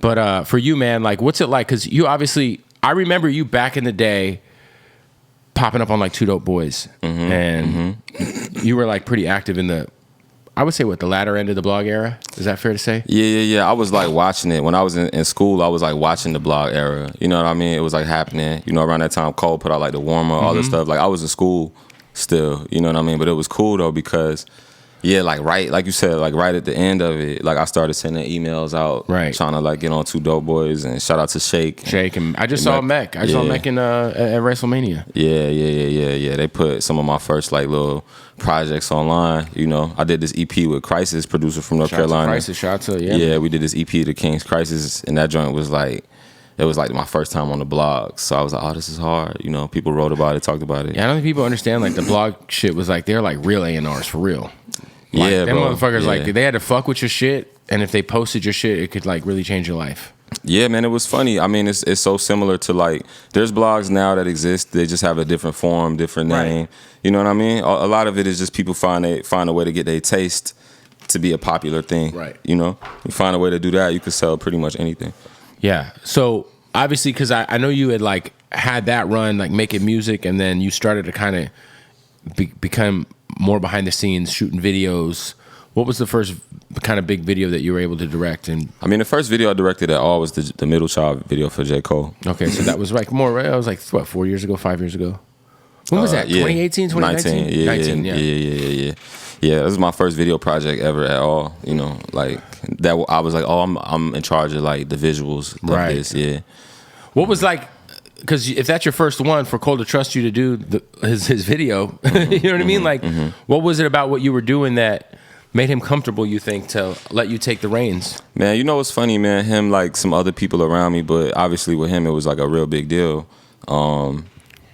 But for you, man, like, what's it like? Because you obviously, I remember you back in the day popping up on like Two Dope Boys, and you were like pretty active in the, I would say, the latter end of the blog era. Is that fair to say? Yeah. I was like watching it when I was in school. I was like watching the blog era. You know what I mean? It was like happening. You know, around that time, Cole put out like the warmer, all this stuff. Like I was in school still. You know what I mean? But it was cool though because. Yeah, like you said, like right at the end of it, like I started sending emails out, trying to like get on Two Dope Boys, and shout out to Shake. And I just saw Mech. I saw Mech in at WrestleMania. Yeah. They put some of my first like little projects online. You know, I did this EP with Crisis, producer from North Carolina. Yeah, we did this EP to King's Crisis, and that joint was like. It was like my first time on the blog, so I was like, "Oh, this is hard." You know, people wrote about it, talked about it. Yeah, I don't think people understand like the blog shit was like they're like real A&Rs for real. Like, them motherfuckers like they had to fuck with your shit, and if they posted your shit, it could like really change your life. Yeah, man, it was funny. I mean, it's so similar to like there's blogs now that exist. They just have a different form, different name. You know what I mean? A lot of it is just people find a way to get their taste to be a popular thing. Right. You know, you find a way to do that, you could sell pretty much anything. Yeah. So obviously, because I know you had like had that run, like making music, and then you started to kind of become more behind the scenes, shooting videos. What was the first kind of big video that you were able to direct? And I mean, the first video I directed at all was the Middle Child video for J. Cole. Okay, so that was like more. I was like, what, 4 years ago, 5 years ago? When was that? 2018, 2019? 19. Yeah, this was my first video project ever at all. You know, like that. I was like, oh, I'm in charge of like the visuals of this. Yeah. What was like? Because if that's your first one, for Cole to trust you to do his video, you know what I mean? Like, what was it about what you were doing that made him comfortable, you think, to let you take the reins? Man, you know what's funny, man? Him, like some other people around me, but obviously with him, it was like a real big deal.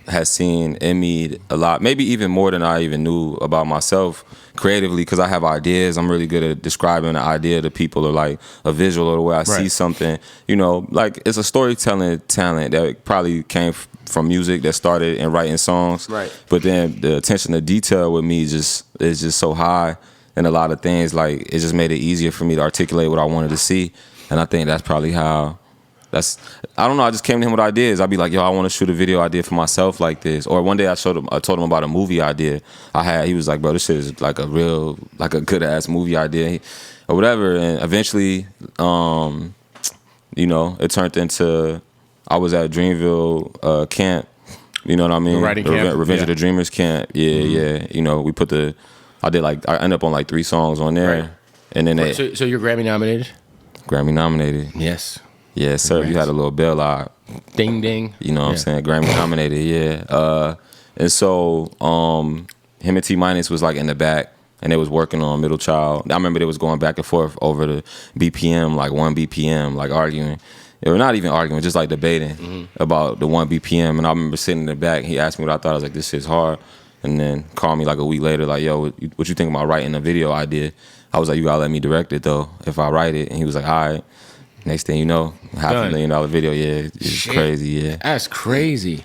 Has seen in me a lot, maybe even more than I even knew about myself creatively, because I have ideas. I'm really good at describing an idea to people, or like a visual, or the way I see something. You know, like it's a storytelling talent that probably came from music that started in writing songs. Right. But then the attention to detail with me is just so high, and a lot of things, like it just made it easier for me to articulate what I wanted to see. And I think that's probably how. I don't know. I just came to him with ideas. I'd be like, yo, I want to shoot a video idea for myself like this. Or one day I told him about a movie idea I had. He was like, bro, this shit is like a good ass movie idea, or whatever. And eventually, you know, it turned into, I was at Dreamville camp. You know what I mean? Writing camp. Revenge of the Dreamers camp. Yeah. You know, I ended up on like 3 songs on there. Right. And then so you're Grammy nominated? Grammy nominated. Yes. Yeah, sir. Congrats. You had a little bell out. Ding, ding. You know what I'm saying? Grammy nominated, yeah. And so him and T-Minus was like in the back, and they was working on Middle Child. I remember they was going back and forth over the BPM, like 1 BPM, like arguing. Or not even arguing, just like debating about the 1 BPM. And I remember sitting in the back, he asked me what I thought. I was like, this shit's hard. And then called me like a week later, like, yo, what you think about writing a video idea? I was like, you gotta let me direct it though, if I write it. And he was like, all right. Next thing you know, $500,000 video. Yeah, it's crazy. Yeah, that's crazy.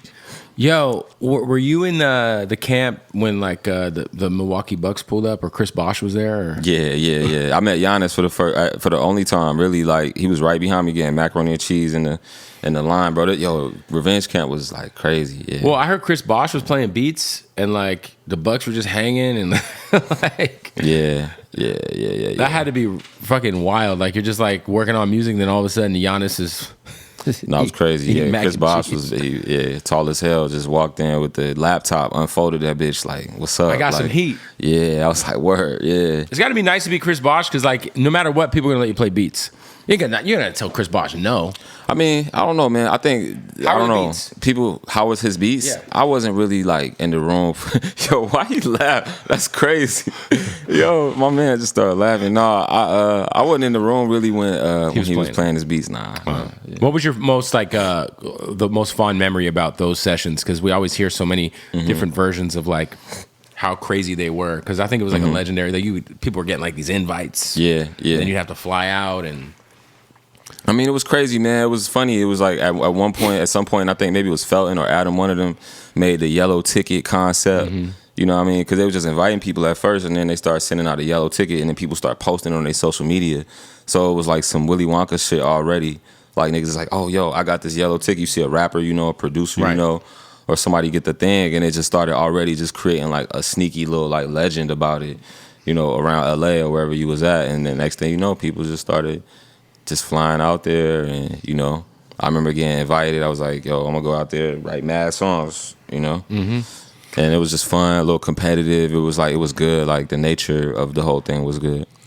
Yo, were you in the camp when like the Milwaukee Bucks pulled up, or Chris Bosh was there? Or? Yeah. I met Giannis for the only time. Really, like he was right behind me getting macaroni and cheese in the line, bro. Revenge camp was like crazy. Yeah. Well, I heard Chris Bosh was playing beats, and like the Bucks were just hanging, and like yeah. That had to be fucking wild. Like you're just like working on music, then all of a sudden Giannis is. No, it was crazy. Yeah, Chris Bosh was tall as hell. Just walked in with the laptop, unfolded that bitch. Like, what's up? I got some heat. Yeah, I was like, word. Yeah, it's got to be nice to be Chris Bosh, because like no matter what, people are gonna let you play beats. You're gonna tell Chris Bosh no. I mean, I don't know, man. I think I don't know. Beats? People, how was his beats? Yeah. I wasn't really like in the room. Yo, why you laugh? That's crazy. Yo, my man just started laughing. No, I wasn't in the room really when he was playing his beats. Nah. Yeah. What was your most like the most fond memory about those sessions? Because we always hear so many different versions of like how crazy they were. Because I think it was like a legendary that people were getting like these invites. Yeah. And then you'd have to fly out and. I mean, it was crazy, man. It was funny. It was like at some point, I think maybe it was Felton or Adam, one of them made the yellow ticket concept. You know what I mean? Because they was just inviting people at first, and then they started sending out a yellow ticket, and then people start posting on their social media. So it was like some Willy Wonka shit already. Like niggas is like, oh, yo, I got this yellow ticket. You see a rapper, you know, a producer, Right. you know, or somebody get the thing, and it just started already just creating like a sneaky little like legend about it, you know, around LA or wherever you was at. And the next thing you know, people just started just flying out there, and you know, I remember getting invited. I was like, yo, I'm gonna go out there and write mad songs, you know. And it was just fun, a little competitive. It was like, it was good. Like the nature of the whole thing was good.